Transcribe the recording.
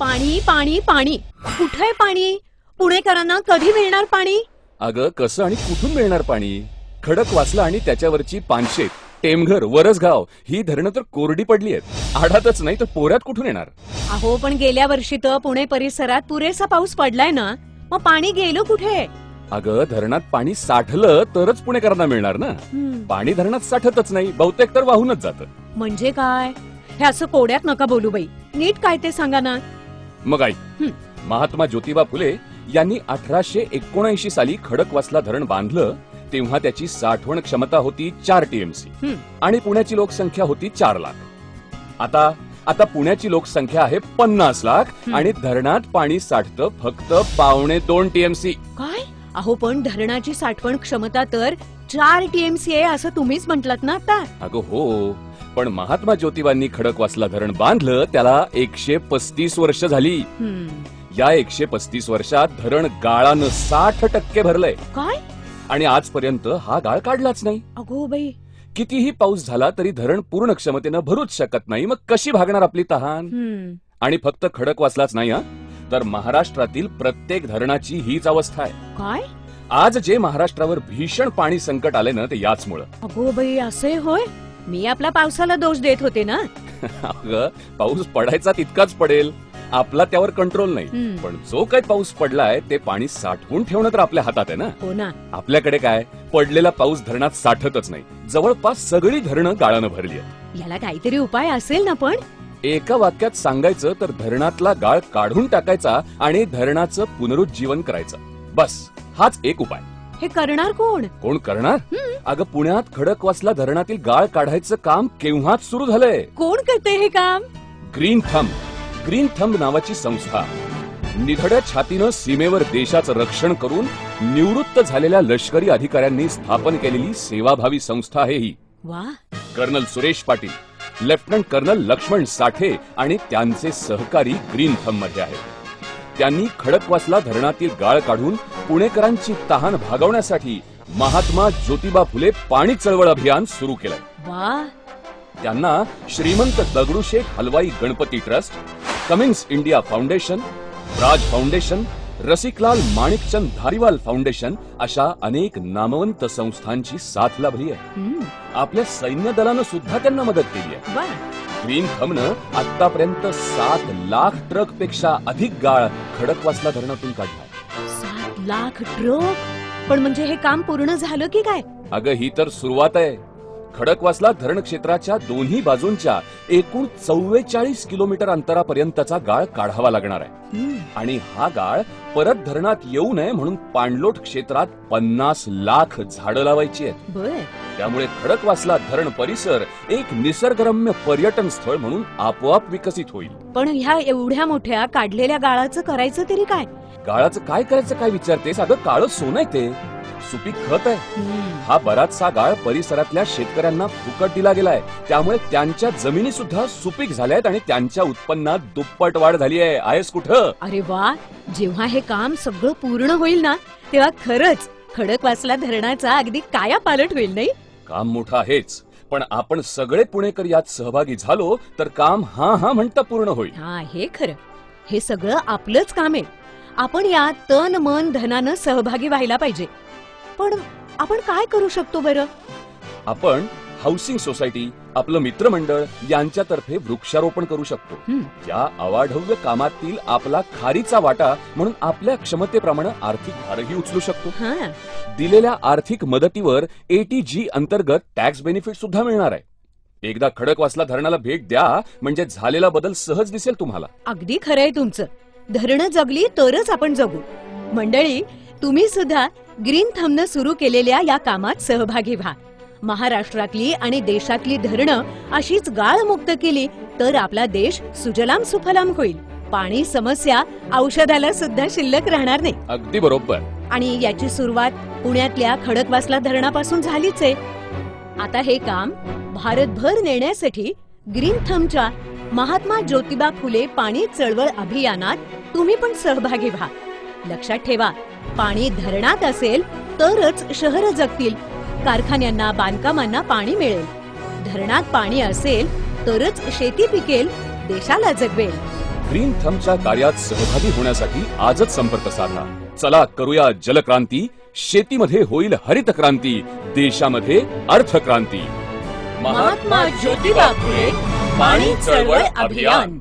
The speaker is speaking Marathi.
पाणी पाणी पाणी कुठे पाणी? पुणेकरांना कधी मिळणार पाणी? अगं कसं आणि कुठून मिळणार पाणी? खडकवासला आणि त्याच्यावरची पानशेत, टेमघर, वरसगाव ही धरणं तर कोरडी पडली आहेत. आडातच नाही तर पोऱ्यात कुठून येणार? अहो पण गेल्या वर्षी तर पुणे परिसरात पुरेसा पाऊस पडलाय ना, मग पाणी गेलं कुठे? अगं धरणात पाणी साठलं तरच पुणेकरांना मिळणार ना. पाणी धरणात साठतच नाही, बहुतेक तर वाहूनच जातं. म्हणजे काय? हे असं कोड्यात नका बोलू बाई, नीट काय ते सांगा ना. मग ऐक, महात्मा ज्योतिबा फुले यांनी 1879 साली खडकवासला धरण बांधलं. तेव्हा त्याची साठवण क्षमता होती 4 टीएमसी आणि पुण्याची लोकसंख्या होती 4 लाख. आता पुण्याची लोकसंख्या आहे 50 लाख आणि धरणात पाणी साठतं फक्त 2.25 टीएमसी. काय? अहो पण धरणाची साठवण क्षमता तर 4 टीएमसी आहे असं तुम्हीच म्हटलात ना आता. अगं हो, पण महात्मा ज्योतिबांनी खडकवासला धरण बांधलं त्याला 135 वर्ष झाली. या 135 वर्षात धरण गाळानं 60% भरलंय. काय? आणि आजपर्यंत हा गाळ काढलाच नाही. अगो बाई, कितीही पाऊस झाला तरी धरण पूर्ण क्षमतेनं भरूच शकत नाही. मग कशी भागणार आपली तहान? आणि फक्त खडकवासलाच नाही हा, तर महाराष्ट्रातील प्रत्येक धरणाची हीच अवस्था आहे. काय? आज जे महाराष्ट्रावर भीषण पाणी संकट आले ना ते याचमुळं. अगो बाई असे होय? मी आपला पावसाला दोष देत होते ना. अगं पाऊस पडायचा तितकाच पडेल, आपला त्यावर कंट्रोल नाही. पण जो काही पाऊस पडलाय ते पाणी साठवून ठेवणं तर आपल्या हातात आहे ना. हो ना. आपल्याकडे काय, पडलेला पाऊस धरणात साठतच नाही. जवळपास सगळी धरणं गाळानं भरली आहेत. याला काहीतरी उपाय असेल ना. पण एका वाक्यात सांगायचं तर धरणातला गाळ काढून टाकायचा आणि धरणाचं पुनरुज्जीवन करायचं. बस हाच एक उपाय. हे करणार कोण? कोण करणार? अगं पुण्यात खडकवासला धरणातील गाळ काढायचं काम केव्हाच सुरू झालंय. कोण करते हे काम? ग्रीन थंब नावाची संस्था निधड्या छातीनं सीमेवर देशाचं रक्षण करून निवृत्त झालेल्या लष्करी अधिकाऱ्यांनी स्थापन केलेली सेवाभावी संस्था आहे ही. वा. Colonel Suresh Patil, lieutenant colonel Laxman Sathe आणि त्यांचे सहकारी ग्रीन थंब मध्ये आहेत. त्यांनी खडकवासला धरणातील गाळ काढून पुणेकरांची तहान भागवण्यासाठी महात्मा ज्योतिबा फुले पाणी चळवळ अभियान सुरू केलंय. वा. त्यांना Shrimant Dagdusheth Halwai Ganpati trust, Cummins India foundation, Raj foundation, Rasiklal Manikchand Dhariwal foundation अशा अनेक नामवंत संस्थांची साथ लाभली आहे. आपल्या सैन्य दलानं सुद्धा त्यांना मदत केली आहे. वा. ग्रीन थंबनं आतापर्यंत 7 लाख ट्रक पेक्षा अधिक गाळ खडकवासला धरणातून काढला. 7 लाख ट्रक? पण म्हणजे हे काम पूर्ण झालं की काय? अगं ही तर सुरुवात आहे. खडकवासला धरण क्षेत्राच्या दोन्ही बाजूंच्या एकूण 44 किलोमीटर अंतरापर्यंतचा गाळ काढावा लागणार आहे. आणि हा गाळ परत धरणात येऊ नये म्हणून पाणलोट क्षेत्रात 50 लाख झाडं लावायची आहेत. बर. त्यामुळे खडकवासला धरण परिसर एक निसर्गरम्य पर्यटन स्थळ म्हणून आपोआप विकसित होईल. पण ह्या एवढ्या मोठ्या काढलेल्या गाळाचं करायचं तरी काय? गाळाचं काय करायचं काय विचारतेस? अगं काळं सोनं आहे ते, सुपीक खत आहे. हा बराचसा गाळ परिसरातल्या शेतकऱ्यांना फुकट दिला गेलाय. त्यामुळे त्यांच्या जमिनी सुद्धा सुपीक झाल्यात आणि त्यांच्या उत्पन्नात दुप्पट वाढ झाली आहे. आहेस कुठं? अरे वा. जेव्हा हे काम सगळं पूर्ण होईल ना तेव्हा खरंच खडकवासला धरणाचा अगदी काया पालट होईल नाही? काम मोठं आहेच, पण आपण सगळे पुणेकर यात सहभागी झालो तर काम हा म्हणता पूर्ण होईल. हा हे खरं. हे सगळं आपलंच काम आहे. आपण यात तन मन धनानं सहभागी व्हायला पाहिजे. पण आपण काय करू शकतो बरं? आपण हाऊसिंग सोसायटी, आपलं मित्रमंडळ यांच्यातर्फे वृक्षारोपण करू शकतो. या अवाढव्य कामातील आपला खारीचा वाटा म्हणून आपल्या क्षमतेप्रमाणे आर्थिक भारही उचलू शकतो. दिलेल्या आर्थिक मदतीवर ATG अंतर्गत टॅक्स बेनिफिट सुद्धा मिळणार आहे. एकदा खडकवासला धरणाला भेट द्या म्हणजे झालेला बदल सहज दिसेल तुम्हाला. अगदी खरंय तुमचं. धरणं जगली तरच आपण जगू. मंडळी, तुम्ही सुद्धा ग्रीन थंबनं सुरू केलेल्या या कामात सहभागी व्हा. महाराष्ट्रातली आणि देशातली धरणं अशीच गाळमुक्त केली तर आपला देश सुजलाम सुफलाम होईल. पाणी समस्या औषधाला सुद्धा शिल्लक राहणार नाही. अगदी बरोबर. आणि याची सुरुवात पुण्यातल्या खडकवासला धरणापासून झालीच आहे. आता हे काम भारतभर नेण्यासाठी ग्रीन थंबच्या महात्मा ज्योतिबा फुले पाणी चळवळ अभियानात तुम्ही पण सहभागी व्हा. लक्षात ठेवा, पाणी धरणात असेल तरच शहरं जगतील, कारखान्यांना बांधकामांना पाणी मिळेल. धरणात पाणी असेल तरच शेती पिकेल, देशाला जगवेल. ग्रीन थंबच्या कार्यात सहभागी होण्यासाठी आजच संपर्क साधा. चला करूया जलक्रांती, शेतीमध्ये होईल हरित क्रांती, देशामध्ये अर्थक्रांती. महात्मा ज्योतिबा फुले पाणी चळवळ अभियान.